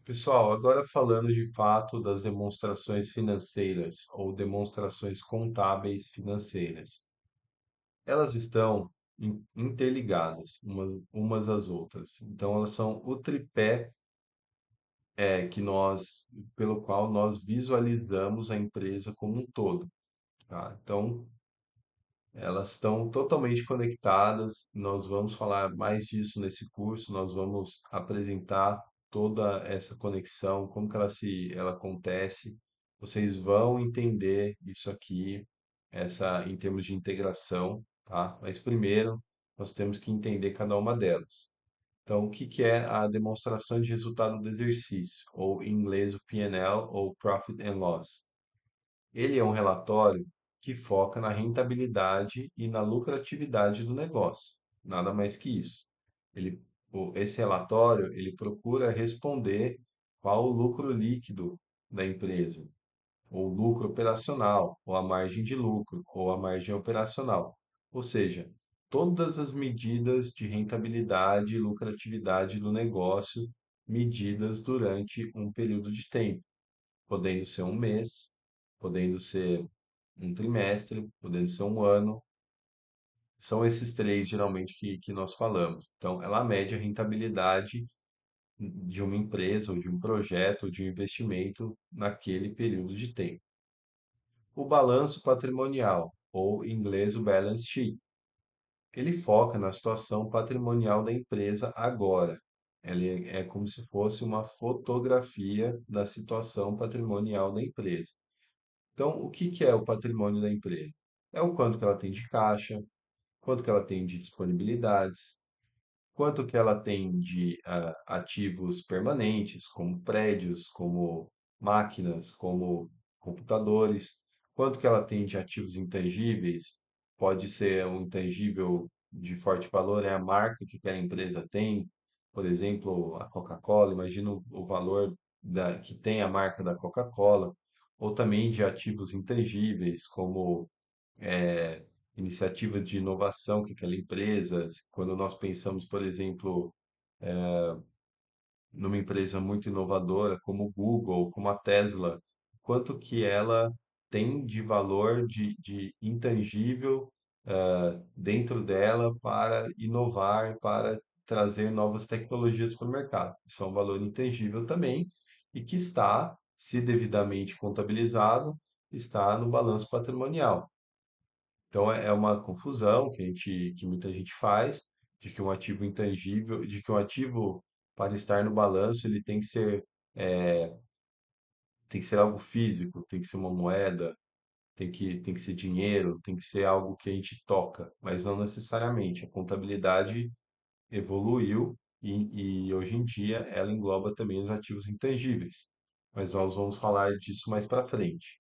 Pessoal, agora falando de fato das demonstrações financeiras ou demonstrações contábeis financeiras. Elas estão interligadas umas às outras. Então, elas são o tripé que pelo qual nós visualizamos a empresa como um todo, tá? Então, elas estão totalmente conectadas. Nós vamos falar mais disso nesse curso. Nós vamos apresentar toda essa conexão, como que ela acontece. Vocês vão entender isso aqui, essa em termos de integração, tá? Mas primeiro nós temos que entender cada uma delas. Então, o que que é a demonstração de resultado do exercício, ou em inglês o P&L ou Profit and Loss? Ele é um relatório que foca na rentabilidade e na lucratividade do negócio. Nada mais que isso. Esse relatório, ele procura responder qual o lucro líquido da empresa, ou o lucro operacional, ou a margem de lucro, ou a margem operacional. Ou seja, todas as medidas de rentabilidade e lucratividade do negócio medidas durante um período de tempo, podendo ser um mês, podendo ser um trimestre, podendo ser um ano. São esses três, geralmente, que nós falamos. Então, ela mede a rentabilidade de uma empresa, ou de um projeto, ou de um investimento naquele período de tempo. O balanço patrimonial, ou em inglês o balance sheet, ele foca na situação patrimonial da empresa agora. Ele é como se fosse uma fotografia da situação patrimonial da empresa. Então, o que que é o patrimônio da empresa? É o quanto que ela tem de caixa, quanto que ela tem de disponibilidades, quanto que ela tem de ativos permanentes, como prédios, como máquinas, como computadores, quanto que ela tem de ativos intangíveis, pode ser um intangível de forte valor, é a marca que aquela empresa tem, por exemplo, a Coca-Cola, imagina o valor que tem a marca da Coca-Cola, ou também de ativos intangíveis, como iniciativas de inovação que aquela empresa, quando nós pensamos, por exemplo, numa empresa muito inovadora como o Google, como a Tesla, quanto que ela tem de valor de intangível dentro dela para inovar, para trazer novas tecnologias para o mercado. Isso é um valor intangível também e que está, se devidamente contabilizado, está no balanço patrimonial. Então é uma confusão que muita gente faz de que um ativo intangível, de que um ativo para estar no balanço ele é, tem que ser algo físico, tem que ser uma moeda, tem que ser dinheiro, tem que ser algo que a gente toca, mas não necessariamente. A contabilidade evoluiu e hoje em dia ela engloba também os ativos intangíveis. Mas nós vamos falar disso mais para frente.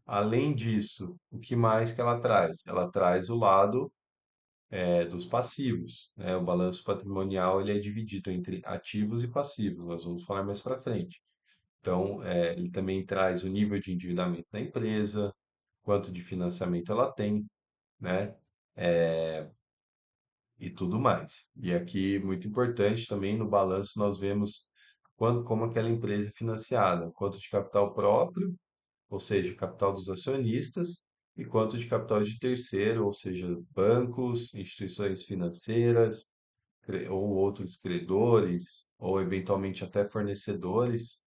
Além disso, o que mais que ela traz? Ela traz o lado dos passivos, né? O balanço patrimonial ele é dividido entre ativos e passivos. Nós vamos falar mais para frente. Então, ele também traz o nível de endividamento da empresa, quanto de financiamento ela tem, né? E tudo mais. E aqui, muito importante também, no balanço nós vemos como aquela empresa é financiada, quanto de capital próprio, ou seja, capital dos acionistas, e quanto de capital de terceiro, ou seja, bancos, instituições financeiras, ou outros credores, ou eventualmente até fornecedores,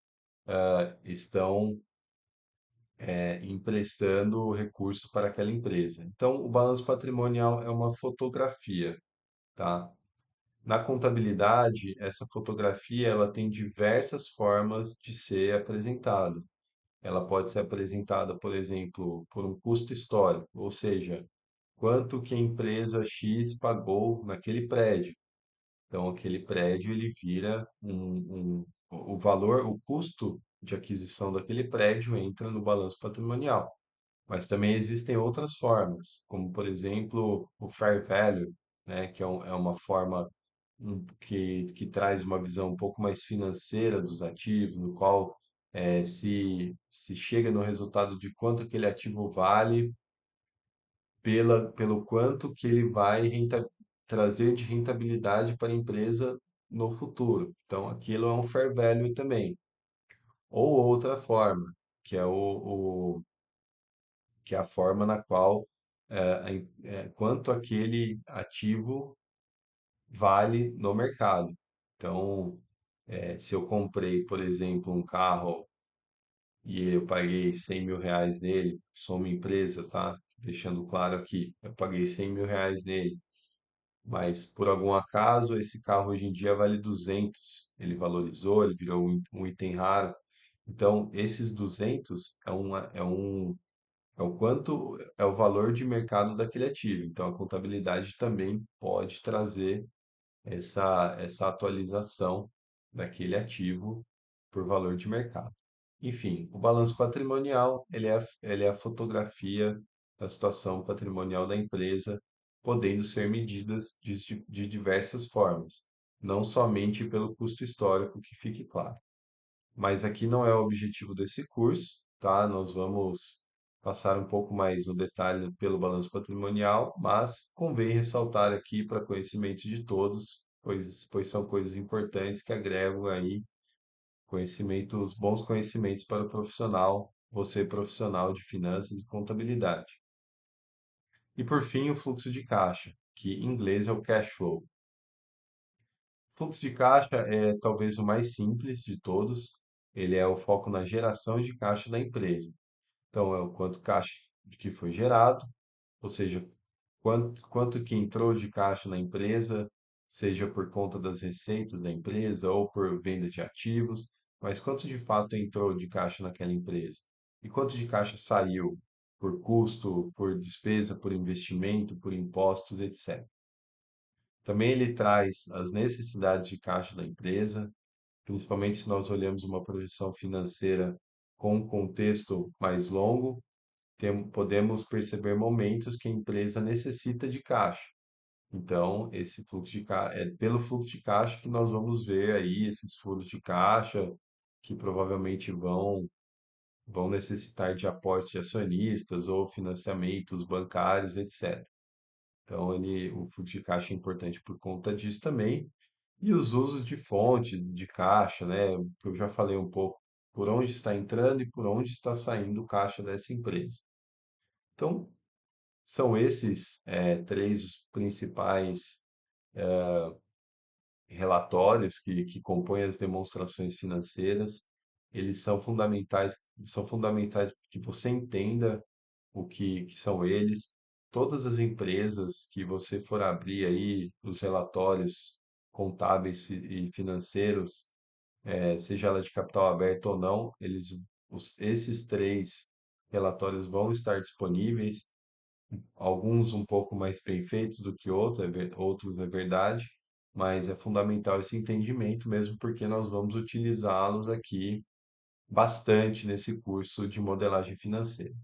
estão emprestando recursos para aquela empresa. Então, o balanço patrimonial é uma fotografia, tá? Na contabilidade, essa fotografia ela tem diversas formas de ser apresentada. Ela pode ser apresentada, por exemplo, por um custo histórico, ou seja, quanto que a empresa X pagou naquele prédio. Então, aquele prédio ele vira o valor, o custo de aquisição daquele prédio entra no balanço patrimonial. Mas também existem outras formas, como por exemplo o fair value, né, que é uma forma que traz uma visão um pouco mais financeira dos ativos, no qual se chega no resultado de quanto aquele ativo vale pelo quanto que ele vai trazer de rentabilidade para a empresa no futuro. Então, aquilo é um fair value também. Ou outra forma, que é que é a forma na qual quanto aquele ativo vale no mercado. Então, se eu comprei, por exemplo, um carro e eu paguei R$ 100.000 nele, sou uma empresa, tá? Deixando claro aqui, eu paguei R$ 100.000 nele, mas por algum acaso esse carro hoje em dia vale 200, ele valorizou, ele virou um item raro. Então, esses 200 é o quanto é o valor de mercado daquele ativo. Então, a contabilidade também pode trazer essa atualização daquele ativo por valor de mercado. Enfim, o balanço patrimonial, ele é a fotografia da situação patrimonial da empresa, podendo ser medidas de diversas formas, não somente pelo custo histórico, que fique claro. Mas aqui não é o objetivo desse curso, tá? Nós vamos passar um pouco mais no detalhe pelo balanço patrimonial, mas convém ressaltar aqui para conhecimento de todos, pois são coisas importantes que agregam aí conhecimentos, bons conhecimentos para o profissional, você profissional de finanças e contabilidade. E por fim, o fluxo de caixa, que em inglês é o cash flow. Fluxo de caixa é talvez o mais simples de todos. Ele é o foco na geração de caixa da empresa. Então, é o quanto caixa que foi gerado, ou seja, quanto que entrou de caixa na empresa, seja por conta das receitas da empresa ou por venda de ativos, mas quanto de fato entrou de caixa naquela empresa e quanto de caixa saiu por custo, por despesa, por investimento, por impostos, etc. Também ele traz as necessidades de caixa da empresa, principalmente se nós olhamos uma projeção financeira com um contexto mais longo, podemos perceber momentos que a empresa necessita de caixa. Então, esse fluxo de caixa, é pelo fluxo de caixa que nós vamos ver aí esses furos de caixa que provavelmente vão necessitar de aportes de acionistas ou financiamentos bancários, etc. Então, o fluxo de caixa é importante por conta disso também. E os usos de fonte de caixa, né? Que eu já falei um pouco, por onde está entrando e por onde está saindo o caixa dessa empresa. Então, são esses três os principais relatórios que compõem as demonstrações financeiras. Eles são fundamentais que você entenda que são eles. Todas as empresas que você for abrir aí, os relatórios contábeis e financeiros, seja ela de capital aberto ou não, esses três relatórios vão estar disponíveis, alguns um pouco mais bem feitos do que outros, outros é verdade, mas é fundamental esse entendimento mesmo porque nós vamos utilizá-los aqui bastante nesse curso de modelagem financeira.